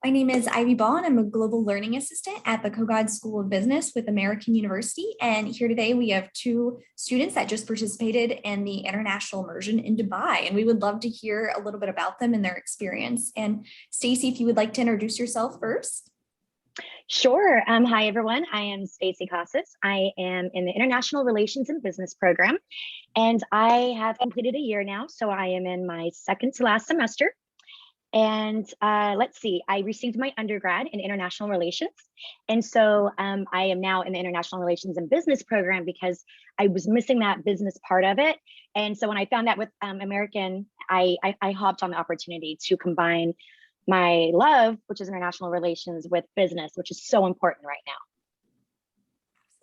My name is Ivy Ball, and I'm a global learning assistant at the Kogod School of Business with American University. And here today we have two students that just participated in the international immersion in Dubai. And we would love to hear a little bit about them and their experience. And Stacy, if you would like to introduce yourself first. Sure. Hi, everyone. I am Stacy Casas. I am in the International Relations and Business program, and I have completed a year now. So I am in my second to last semester. And let's see, I received my undergrad in international relations. And so I am now in the International Relations and Business program because I was missing that business part of it. And so when I found out with American, I hopped on the opportunity to combine my love, which is international relations, with business, which is so important right now.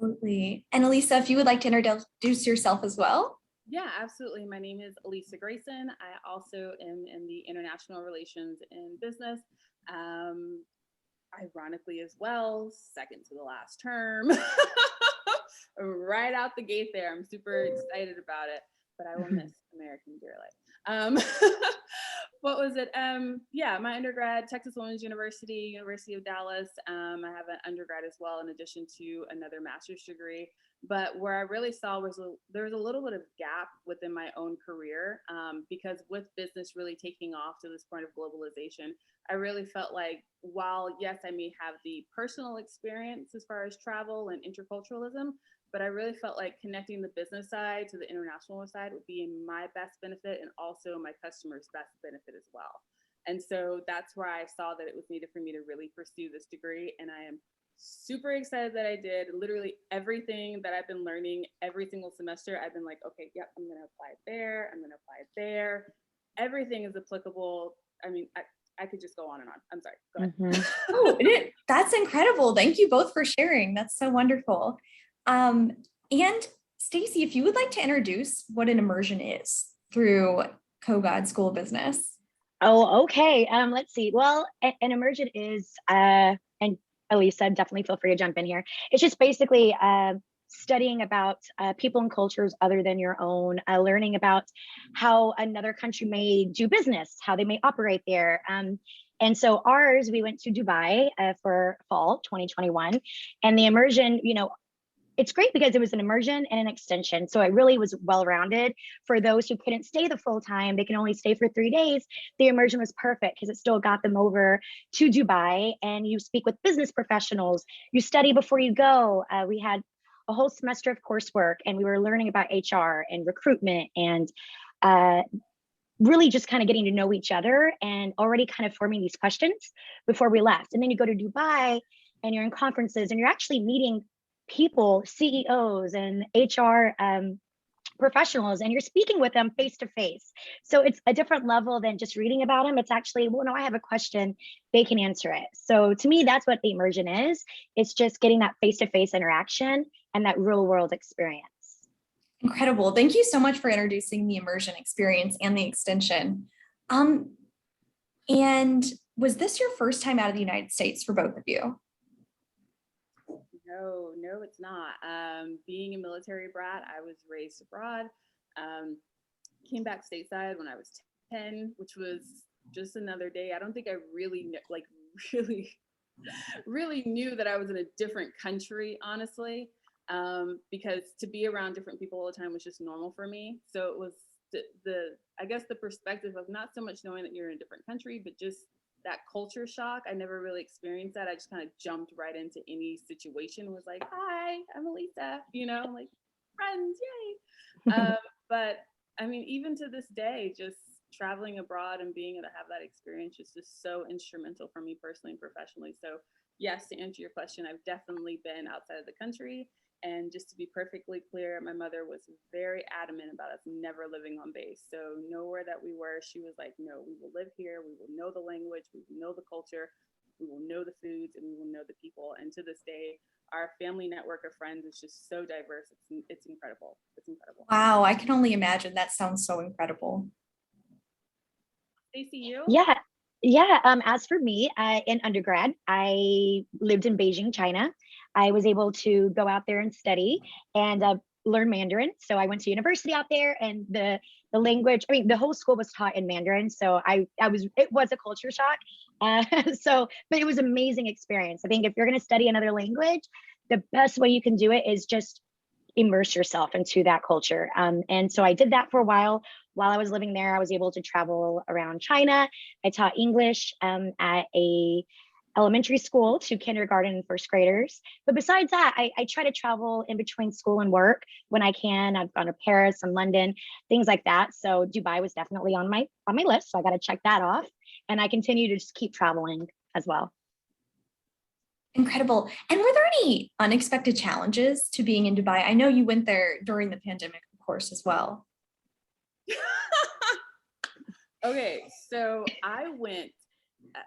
Absolutely. And Elisa, if you would like to introduce yourself as well. Yeah, absolutely. My name is Elisa Grayson. I also am in the international relations and business. Ironically as well, second to the last term. Right out the gate there. I'm super excited about it, but I will miss American dearly. What was it? Yeah, my undergrad, Texas Women's University, University of Dallas. I have an undergrad as well, in addition to another master's degree. But where I really saw was there was a little bit of gap within my own career, because with business really taking off to this point of globalization, I really felt like while, yes, I may have the personal experience as far as travel and interculturalism, but I really felt like connecting the business side to the international side would be in my best benefit and also my customers' best benefit as well. And so that's where I saw that it was needed for me to really pursue this degree. And I am super excited that I did. Literally everything that I've been learning every single semester, I've been like, okay, yep, I'm going to apply it there. I'm going to apply it there. Everything is applicable. I mean, I could just go on and on. I'm sorry. Go ahead. Oh, that's incredible. Thank you both for sharing. That's so wonderful. And Stacy, if you would like to introduce what an immersion is through Kogod School of Business. Oh, okay. Let's see. Well, an immersion is, and Elisa, definitely feel free to jump in here. It's just basically studying about people and cultures other than your own, learning about how another country may do business, how they may operate there. And so ours, we went to Dubai for fall 2021, and the immersion, it's great because it was an immersion and an extension. So it really was well-rounded. For those who couldn't stay the full time, they can only stay for 3 days. The immersion was perfect because it still got them over to Dubai, and you speak with business professionals. You study before you go. We had a whole semester of coursework, and we were learning about HR and recruitment and really just kind of getting to know each other and already kind of forming these questions before we left. And then you go to Dubai and you're in conferences and you're actually meeting people, CEOs and HR professionals, and you're speaking with them face to face. So it's a different level than just reading about them. It's actually, well, no, I have a question, they can answer it. So to me, that's what the immersion is. It's just getting that face-to-face interaction and that real world experience. Incredible. Thank you so much for introducing the immersion experience and the extension. And was this your first time out of the United States for both of you? No, it's not. Being a military brat, I was raised abroad. Came back stateside when I was 10, which was just another day. I don't think I really knew that I was in a different country, honestly, because to be around different people all the time was just normal for me. So it was I guess the perspective of not so much knowing that you're in a different country, but just that culture shock. I never really experienced that. I just kind of jumped right into any situation, was like, hi, I'm Elisa, I'm like, friends, yay. But I mean, even to this day, just traveling abroad and being able to have that experience is just so instrumental for me personally and professionally. So yes, to answer your question, I've definitely been outside of the country. And just to be perfectly clear, my mother was very adamant about us never living on base. So nowhere that we were, she was like, no, we will live here. We will know the language. We will know the culture. We will know the foods, and we will know the people. And to this day, our family network of friends is just so diverse. It's incredible. It's incredible. Wow, I can only imagine. That sounds so incredible. Stacey, you? Yeah. As for me, in undergrad, I lived in Beijing, China. I was able to go out there and study and learn Mandarin. So I went to university out there, and the the language, I mean, the whole school was taught in Mandarin. So it was a culture shock. But it was an amazing experience. I think if you're going to study another language, the best way you can do it is just immerse yourself into that culture. And so I did that for a while. While I was living there, I was able to travel around China. I taught English at a elementary school to kindergarten and first graders. But besides that, I try to travel in between school and work when I can. I've gone to Paris and London, things like that. So Dubai was definitely on my list. So I got to check that off. And I continue to just keep traveling as well. Incredible. And were there any unexpected challenges to being in Dubai? I know you went there during the pandemic, of course, as well. Okay, so I went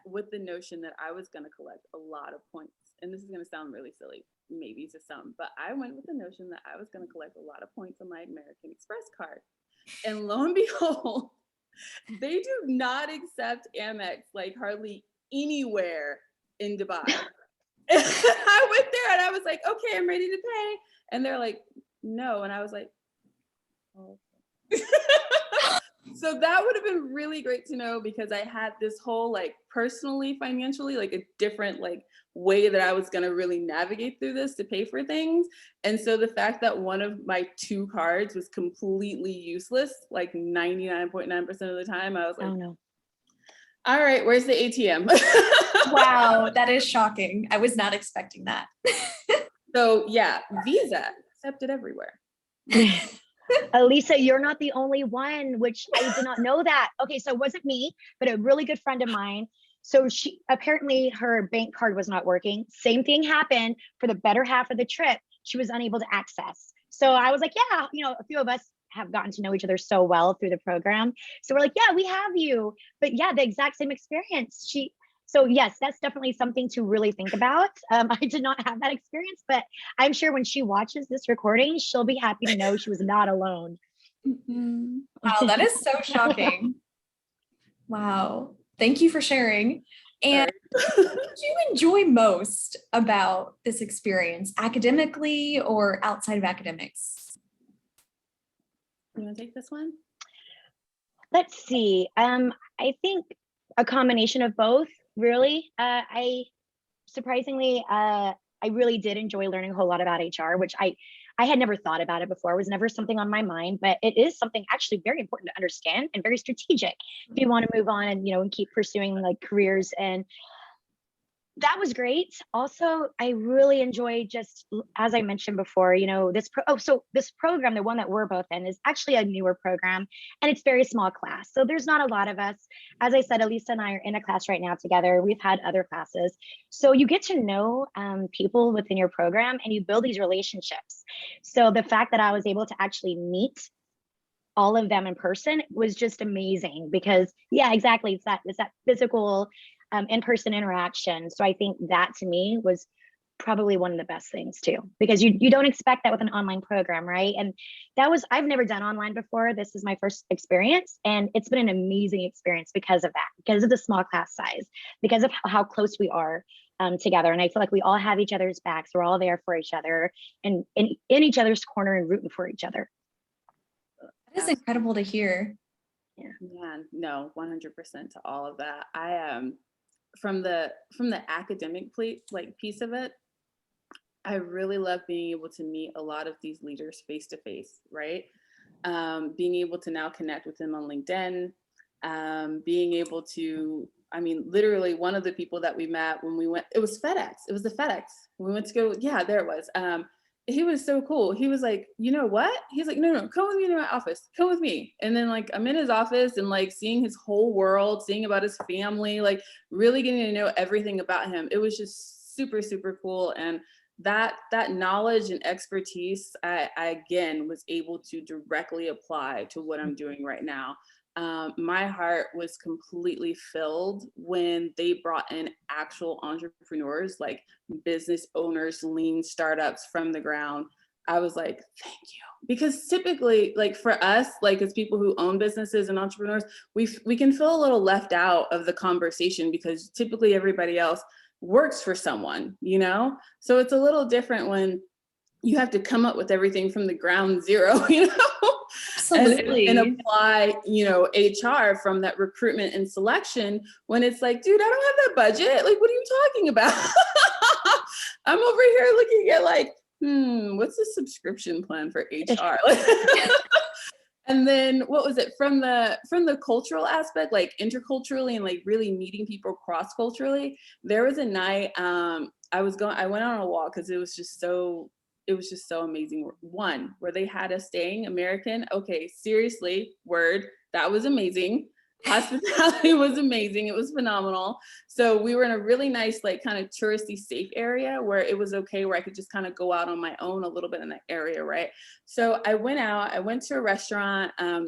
with the notion that I was going to collect a lot of points. And this is going to sound really silly, maybe to some, but I went with the notion that I was going to collect a lot of points on my American Express card. And lo and behold, they do not accept Amex like hardly anywhere in Dubai. I went there and I was like, okay, I'm ready to pay. And they're like, no. And I was like, oh. So that would have been really great to know, because I had this whole like personally, financially, like a different like way that I was going to really navigate through this to pay for things. And so the fact that one of my 2 cards was completely useless, like 99.9% of the time, I was like, oh no. All right, where's the ATM? Wow, that is shocking. I was not expecting that. So yeah, Visa accepted everywhere. Elisa, you're not the only one, which I did not know that. Okay, so it wasn't me, but a really good friend of mine. So she apparently her bank card was not working. Same thing happened for the better half of the trip. She was unable to access. So I was like, yeah, a few of us have gotten to know each other so well through the program. So we're like, yeah, we have you. But yeah, the exact same experience. So yes, that's definitely something to really think about. I did not have that experience, but I'm sure when she watches this recording, she'll be happy to know she was not alone. Mm-hmm. Wow, that is so shocking. Wow. Thank you for sharing. And what did you enjoy most about this experience, academically or outside of academics? You want to take this one? Let's see. I think a combination of both, really. I really did enjoy learning a whole lot about HR, which I had never thought about it before. It was never something on my mind, but it is something actually very important to understand and very strategic if you want to move on and, and keep pursuing like careers. And that was great. Also, I really enjoyed, just as I mentioned before, this program, the one that we're both in, is actually a newer program, and it's very small class. So there's not a lot of us. As I said, Elisa and I are in a class right now together. We've had other classes. So you get to know people within your program, and you build these relationships. So the fact that I was able to actually meet all of them in person was just amazing, because yeah, exactly. It's that physical in-person interaction. So I think that to me was probably one of the best things too, because you don't expect that with an online program, right? And I've never done online before. This is my first experience, and it's been an amazing experience because of that, because of the small class size, because of how close we are together. And I feel like we all have each other's backs. We're all there for each other and in each other's corner and rooting for each other. That is incredible to hear. Yeah, no, 100% to all of that. I from the academic piece of it, I really love being able to meet a lot of these leaders face to face, right? Being able to now connect with them on LinkedIn, being able to, literally one of the people that we met when we went, it was FedEx. It was the FedEx. We went to go, yeah, there it was. He was so cool. He was like, you know what? He's like, no, come with me to my office. Come with me. And then like, I'm in his office and like seeing his whole world, seeing about his family, like really getting to know everything about him. It was just super, super cool. And that knowledge and expertise, I again was able to directly apply to what I'm doing right now. My heart was completely filled when they brought in actual entrepreneurs, like business owners, lean startups from the ground. I was like, thank you. Because typically, like for us, like as people who own businesses and entrepreneurs, we can feel a little left out of the conversation, because typically everybody else works for someone, So it's a little different when you have to come up with everything from the ground zero, Absolutely. And apply, you know, HR from that recruitment and selection when it's like, dude, I don't have that budget. Like, what are you talking about? I'm over here looking at like, what's the subscription plan for HR? And then what was it from the cultural aspect, like interculturally and like really meeting people cross culturally? There was a night I went on a walk because it was just so amazing. One, where they had us staying American. Okay, seriously, word, that was amazing. Hospitality was amazing. It was phenomenal. So we were in a really nice, like kind of touristy safe area where it was okay, where I could just kind of go out on my own a little bit in that area, right? So I went to a restaurant. I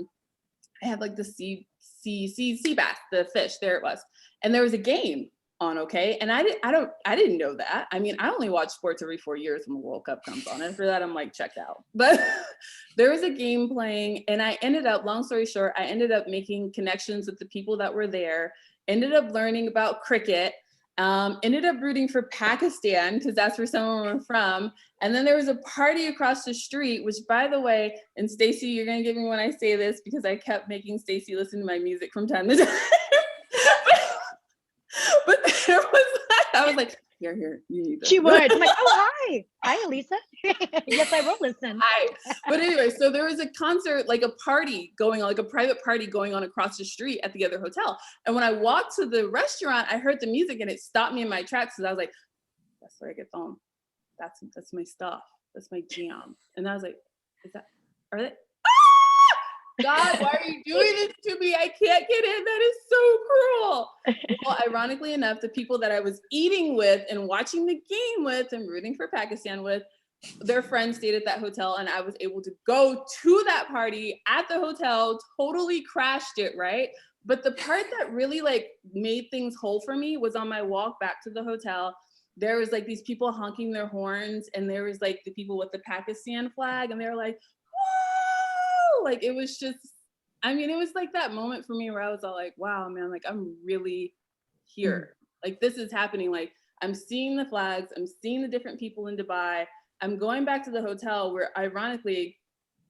had like the sea bass, the fish, there it was. And there was a game on, okay? And I didn't know that. I mean, I only watch sports every 4 years when the World Cup comes on. After that, I'm like checked out. But there was a game playing, and I ended up, long story short, I ended up making connections with the people that were there, ended up learning about cricket, ended up rooting for Pakistan because that's where someone was from. And then there was a party across the street, which, by the way, and Stacey, you're gonna get me when I say this because I kept making Stacey listen to my music from time to time. But there was, I was like, here, you need this. She would. I'm like, oh, hi, Elisa. Yes, I will listen. Hi. But anyway, so there was a concert, like a party going on, like a private party going on across the street at the other hotel. And when I walked to the restaurant, I heard the music and it stopped me in my tracks because I was like, that's where I get on. That's my stuff. That's my jam. And I was like, are they? God, why are you doing this to me? I can't get in. That is so cruel. Well, ironically enough, the people that I was eating with and watching the game with and rooting for Pakistan with, their friends stayed at that hotel, and I was able to go to that party at the hotel, totally crashed it, right? But the part that really like made things whole for me was on my walk back to the hotel. There was like these people honking their horns, and there was like the people with the Pakistan flag, and they were like, like it was just, I mean, it was like that moment for me where I was all like, wow, man, like I'm really here. Like this is happening. Like I'm seeing the flags, I'm seeing the different people in Dubai. I'm going back to the hotel where, ironically,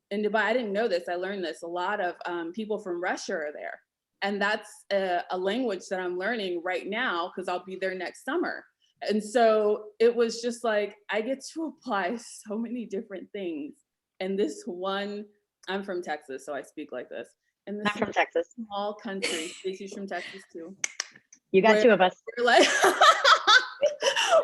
in Dubai, I didn't know this, I learned this, a lot of people from Russia are there. And that's a language that I'm learning right now because I'll be there next summer. And so it was just like, I get to apply so many different things. And this one, I'm from Texas, so I speak like this. And this I'm from Texas. Small country. Stacey's from Texas too. You got two of us. We're like,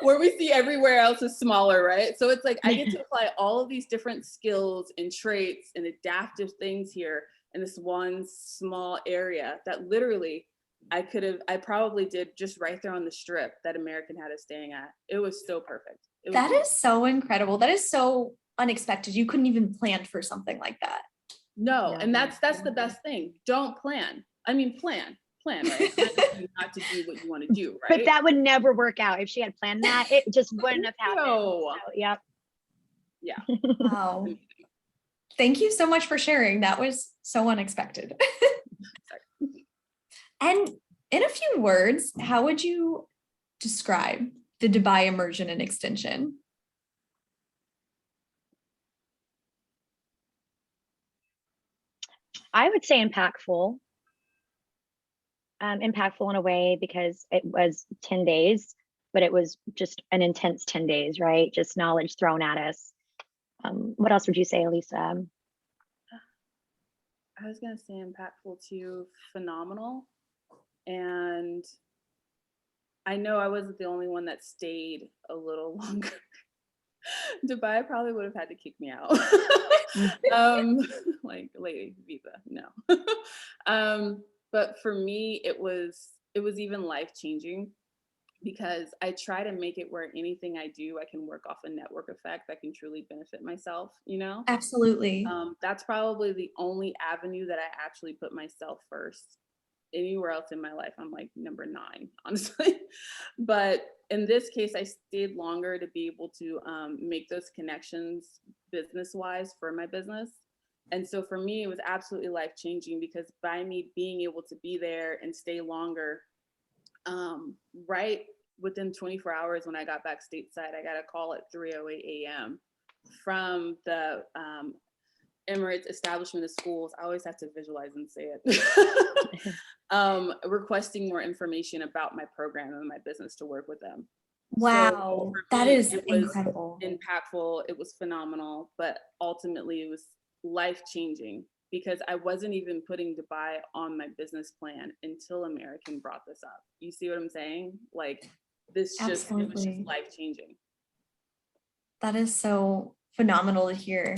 where we see everywhere else is smaller, right? So it's like I get to apply all of these different skills and traits and adaptive things here in this one small area that literally I probably did just right there on the strip that American had us staying at. It was so perfect. That is so incredible. That is so unexpected. You couldn't even plan for something like that. No, and that's the best thing. Don't plan. I mean, plan, right? Not to do what you want to do, right? But that would never work out. If she had planned that, it just wouldn't have happened. No. So, yep. Yeah. Wow. Thank you so much for sharing. That was so unexpected. And in a few words, how would you describe the Dubai Immersion and Extension? I would say impactful. Impactful in a way because it was 10 days, but it was just an intense 10 days, right? Just knowledge thrown at us. What else would you say, Elisa? I was going to say impactful too, phenomenal. And I know I wasn't the only one that stayed a little longer. Dubai probably would have had to kick me out. Like lady visa, no. But for me, it was even life-changing because I try to make it where anything I do, I can work off a network effect that can truly benefit myself, you know? Absolutely. That's probably the only avenue that I actually put myself first. Anywhere else in my life, I'm like number 9, honestly. But in this case, I stayed longer to be able to make those connections business-wise for my business. And so for me, it was absolutely life-changing because by me being able to be there and stay longer, right within 24 hours when I got back stateside, I got a call at 3:08 a.m. from the Emirates establishment of schools, I always have to visualize and say it, requesting more information about my program and my business to work with them. Wow, So that me, is it was incredible. impactful. It was phenomenal, but ultimately it was life-changing because I wasn't even putting Dubai on my business plan until American brought this up. You see what I'm saying? Like this just, it was Absolutely. just life-changing. That is so phenomenal to hear.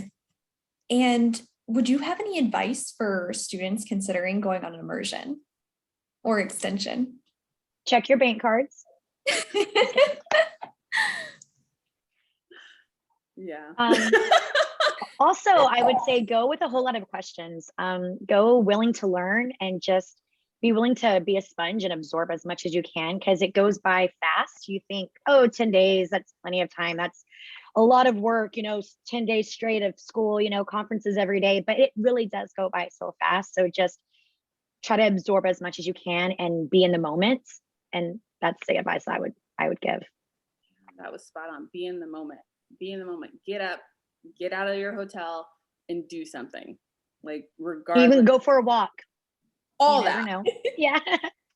And would you have any advice for students considering going on an immersion or extension? Check your bank cards. Yeah. Also, I would say go with a whole lot of questions. Go willing to learn and just be willing to be a sponge and absorb as much as you can because it goes by fast. You think, oh, 10 days, that's plenty of time. That's a lot of work, 10 days straight of school, conferences every day, but it really does go by so fast. So just try to absorb as much as you can and be in the moment. And that's the advice I would give. That was spot on. Be in the moment. Be in the moment. Get up, get out of your hotel and do something. Like regardless. Even go for a walk. All you that. Never know. Yeah.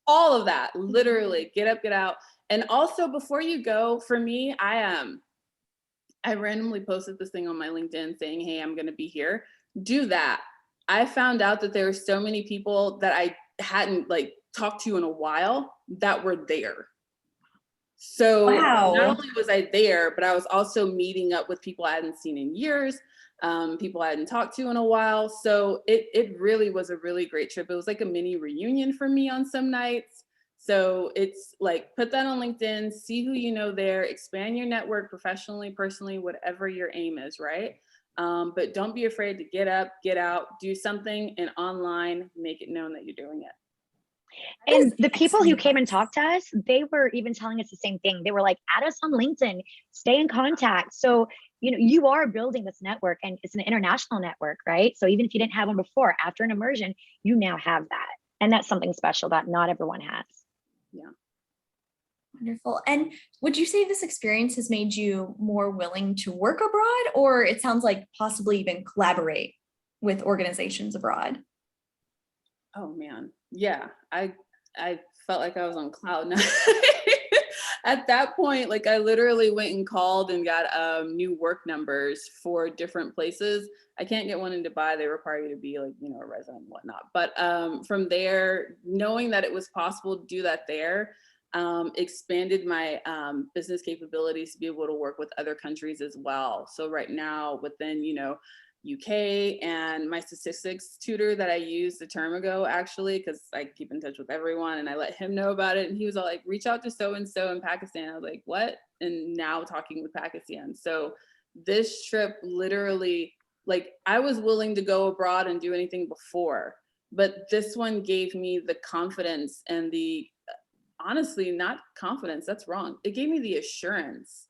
All of that. Literally get up, get out. And also before you go, for me, I randomly posted this thing on my LinkedIn saying, hey, I'm going to be here. Do that. I found out that there were so many people that I hadn't talked to in a while that were there. So Wow. not only was I there, but I was also meeting up with people I hadn't seen in years, people I hadn't talked to in a while. So it really was a really great trip. It was like a mini reunion for me on some nights. So it's like, put that on LinkedIn, see who you know there, expand your network professionally, personally, whatever your aim is, right? But don't be afraid to get up, get out, do something, and online, make it known that you're doing it. And the people who came and talked to us, they were even telling us the same thing. They were like, add us on LinkedIn, stay in contact. So, you are building this network and it's an international network, right? So even if you didn't have one before, after an immersion, you now have that. And that's something special that not everyone has. Yeah. Wonderful. And would you say this experience has made you more willing to work abroad, or it sounds like possibly even collaborate with organizations abroad? Oh man, yeah. I felt like I was on cloud nine. At that point, I literally went and called and got new work numbers for different places. I can't get one in Dubai. They require you to be a resident and whatnot. But from there, knowing that it was possible to do that there, expanded my business capabilities to be able to work with other countries as well. So right now within, UK, and my statistics tutor that I used a term ago, actually, because I keep in touch with everyone and I let him know about it. And he was all like, reach out to so-and-so in Pakistan. I was like, what? And now talking with Pakistan. So this trip literally, I was willing to go abroad and do anything before, but this one gave me the confidence and honestly, not confidence, that's wrong. It gave me the assurance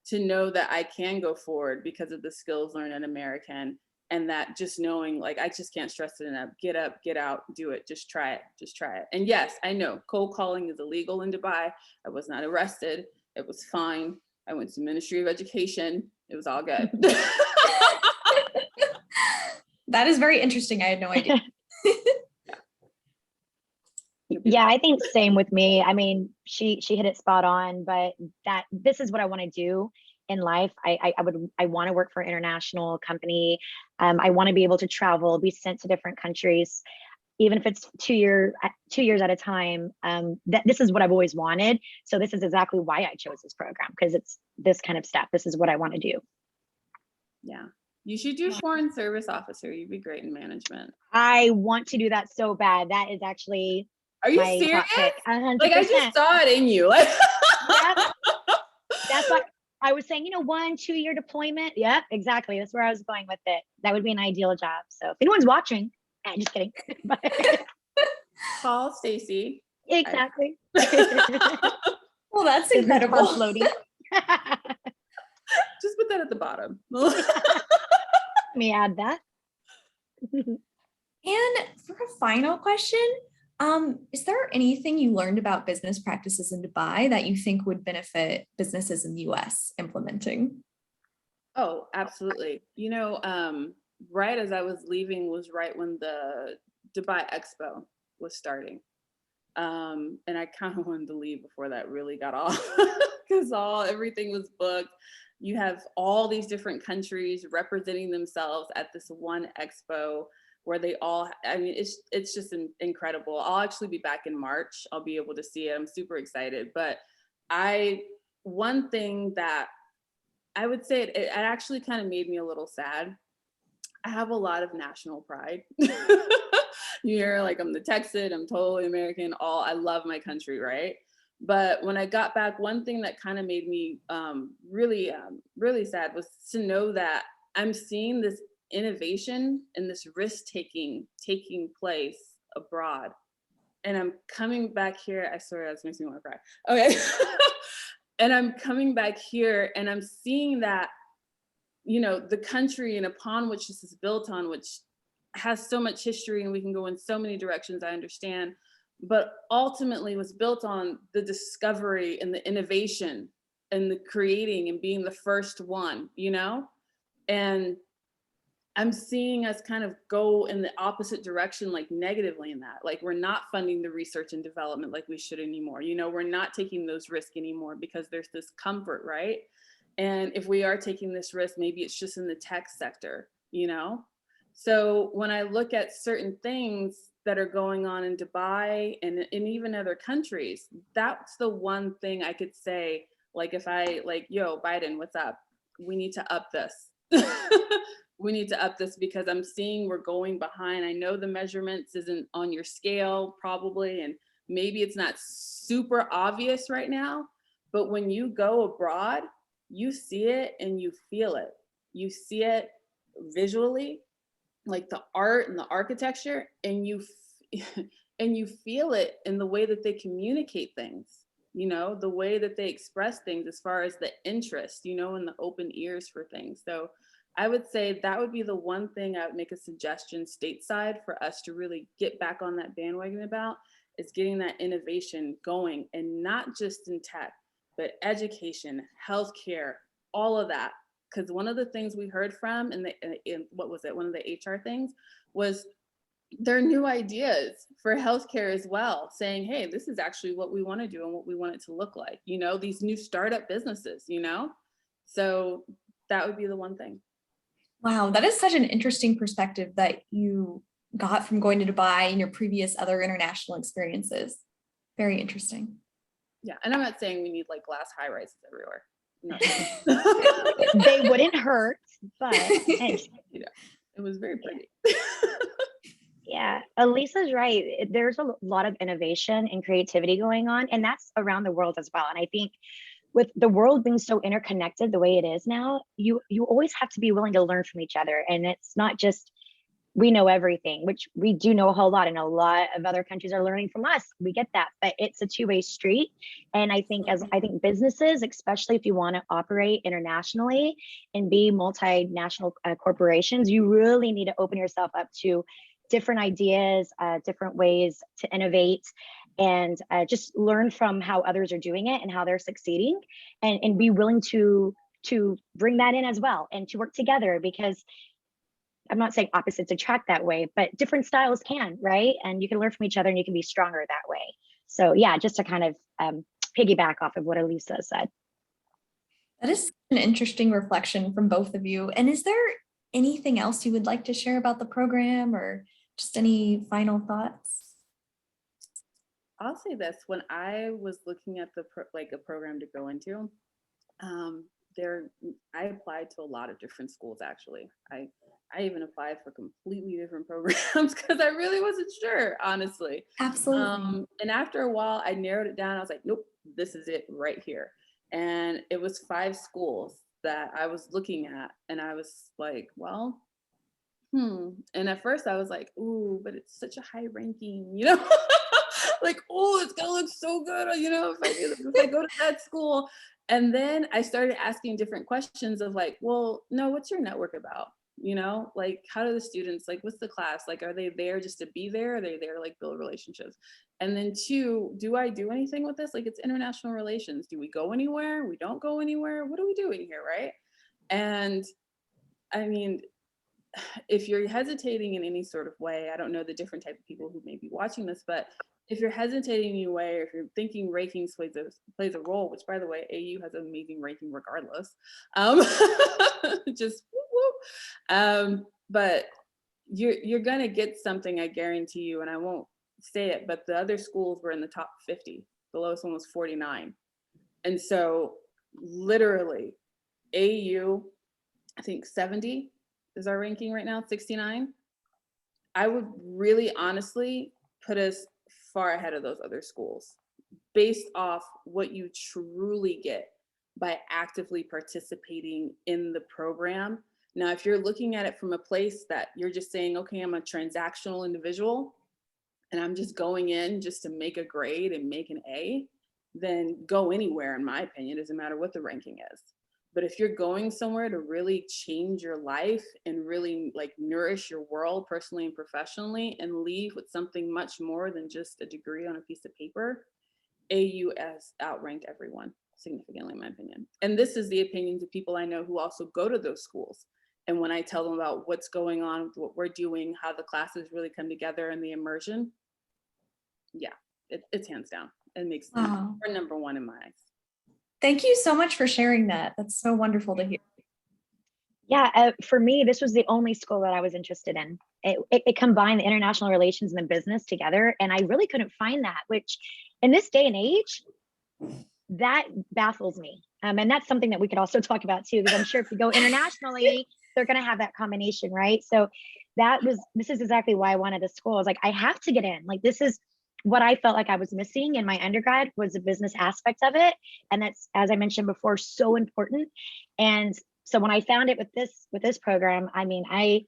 to know that I can go forward because of the skills learned in American, and that just knowing, I just can't stress it enough. Get up, get out, do it. Just try it. Just try it. And yes, I know cold calling is illegal in Dubai. I was not arrested. It was fine. I went to Ministry of Education. It was all good. That is very interesting. I had no idea. Yeah, I think same with me. I mean, she hit it spot on, but this is what I want to do in life. I want to work for an international company. I want to be able to travel, be sent to different countries, even if it's 2 years at a time. This is what I've always wanted. So this is exactly why I chose this program, because it's this kind of stuff. This is what I want to do. Yeah. You should do foreign service officer. You'd be great in management. I want to do that so bad. That is actually Are you serious? 100%. I just saw it in you. Yep. That's why I was saying, 1-2 year deployment. Yep, exactly. That's where I was going with it. That would be an ideal job. So if anyone's watching, just kidding. Call Stacy. Exactly. Well, that's incredible. Floating. Just put that at the bottom. Let me add that. And for a final question, is there anything you learned about business practices in Dubai that you think would benefit businesses in the US implementing? Oh, absolutely. right as I was leaving was right when the Dubai Expo was starting. And I kind of wanted to leave before that really got off because everything was booked. You have all these different countries representing themselves at this one expo where they all, I mean, it's just incredible. I'll actually be back in March. I'll be able to see it. I'm super excited. But one thing that I would say, it actually kind of made me a little sad. I have a lot of national pride. You're like, I'm the Texan, I'm totally American, I love my country, right? But when I got back, one thing that kind of made me really sad was to know that I'm seeing this innovation and this risk taking place abroad. And I'm coming back here. I swear that's makes me want to cry. Okay. And I'm coming back here and I'm seeing that, the country and upon which this is built on, which has so much history and we can go in so many directions, I understand, but ultimately was built on the discovery and the innovation and the creating and being the first one, and I'm seeing us kind of go in the opposite direction, like negatively in that, like we're not funding the research and development like we should anymore. We're not taking those risks anymore because there's this comfort, right? And if we are taking this risk, maybe it's just in the tech sector, So when I look at certain things that are going on in Dubai and even other countries, that's the one thing I could say, like if I like, yo, Biden, what's up? We need to up this. We need to up this because I'm seeing we're going behind. I know the measurements isn't on your scale probably, and maybe it's not super obvious right now, but when you go abroad, you see it and you feel it. You see it visually, like the art and the architecture, and you feel it in the way that they communicate things, the way that they express things as far as the interest, and the open ears for things. So I would say that would be the one thing I would make a suggestion stateside for us to really get back on that bandwagon about, is getting that innovation going, and not just in tech, but education, healthcare, all of that. Because one of the things we heard from in what was it? One of the HR things was their new ideas for healthcare as well, saying, hey, this is actually what we want to do and what we want it to look like, these new startup businesses, So that would be the one thing. Wow, that is such an interesting perspective that you got from going to Dubai and your previous other international experiences. Very interesting. Yeah, and I'm not saying we need like glass high rises everywhere. No. They wouldn't hurt, but it was very pretty. Yeah, Elisa's right. There's a lot of innovation and creativity going on, and that's around the world as well. And I think with the world being so interconnected the way it is now, you always have to be willing to learn from each other. And it's not just we know everything, which we do know a whole lot, and a lot of other countries are learning from us. We get that, but it's a two-way street. And I think businesses, especially if you want to operate internationally and be multinational corporations, you really need to open yourself up to different ideas, different ways to innovate, and just learn from how others are doing it and how they're succeeding, and be willing to bring that in as well and to work together, because I'm not saying opposites attract that way, but different styles can, right? And you can learn from each other and you can be stronger that way. So yeah, just to kind of piggyback off of what Elisa said. That is an interesting reflection from both of you. And is there anything else you would like to share about the program, or just any final thoughts? I'll say this: when I was looking at a program to go into, I applied to a lot of different schools. Actually, I even applied for completely different programs because I really wasn't sure, honestly. Absolutely. And after a while, I narrowed it down. I was like, nope, this is it right here. And it was 5 schools that I was looking at, and I was like, well, And at first I was like, ooh, but it's such a high ranking, like, oh, it's gonna look so good, if I go to that school. And then I started asking different questions of like, well, no, what's your network about? Like, how do the students, like, what's the class? Like, are they there just to be there? Are they there to like build relationships? And then 2, do I do anything with this? Like, it's international relations. Do we go anywhere? We don't go anywhere. What are we doing here, right? And I started asking different questions of like, well, no, what's your network about? How do the students, like, what's the class? Like, are they there just to be there? Are they there to like build relationships? And then 2, do I do anything with this? Like, it's international relations. Do we go anywhere? We don't go anywhere. What are we doing here, right? And I mean, if you're hesitating in any sort of way, I don't know the different type of people who may be watching this, but if you're hesitating in any way, or if you're thinking rankings plays a role, which by the way, AU has an amazing ranking regardless, just whoop, whoop. But you're gonna get something, I guarantee you, and I won't say it, but the other schools were in the top 50. The lowest one was 49. And so literally AU, I think 70 is our ranking right now, 69. I would really honestly put us far ahead of those other schools based off what you truly get by actively participating in the program. Now, if you're looking at it from a place that you're just saying, okay, I'm a transactional individual and I'm just going in just to make a grade and make an A, then go anywhere, in my opinion. It doesn't matter what the ranking is. But if you're going somewhere to really change your life and really like nourish your world personally and professionally and leave with something much more than just a degree on a piece of paper, AU has outranked everyone significantly, in my opinion. And this is the opinions of people I know who also go to those schools. And when I tell them about what's going on, what we're doing, how the classes really come together and the immersion, yeah, it's hands down. It makes them we're number one in my eyes. Thank you so much for sharing that. That's so wonderful to hear. Yeah, for me, this was the only school that I was interested in. It combined the international relations and the business together, and I really couldn't find that, which in this day and age, that baffles me. And that's something that we could also talk about too, because I'm sure if you go internationally, they're going to have that combination, right? So this is exactly why I wanted this school. I was like, I have to get in. Like, this is what I felt like I was missing in my undergrad, was the business aspect of it. And that's, as I mentioned before, so important. And so when I found it with this program, I mean, I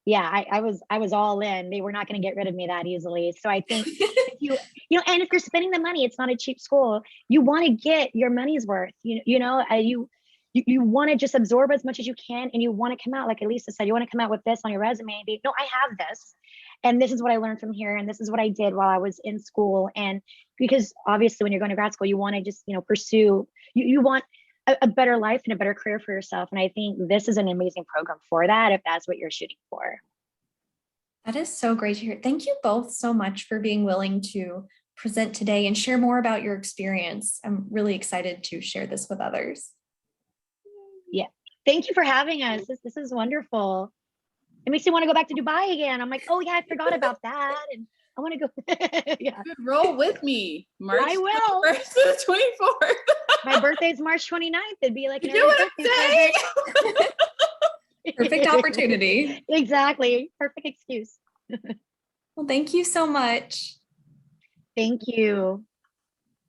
was all in. They were not going to get rid of me that easily. So I think if and if you're spending the money, it's not a cheap school. You want to get your money's worth. You want to just absorb as much as you can, and you want to come out, like Elisa said, you want to come out with this on your resume and be, no, I have this. And this is what I learned from here. And this is what I did while I was in school. And because obviously when you're going to grad school, you want to just, pursue, you want a better life and a better career for yourself. And I think this is an amazing program for that, if that's what you're shooting for. That is so great to hear. Thank you both so much for being willing to present today and share more about your experience. I'm really excited to share this with others. Yeah. Thank you for having us. This is wonderful. It makes me want to go back to Dubai again. I'm like, oh yeah, I forgot about that. And I want to go. Yeah. Roll with me. March I will. 21st to the 24th. My birthday is March 29th. It'd be like an You know what I'm saying? Perfect opportunity. Exactly. Perfect excuse. Well, thank you so much. Thank you.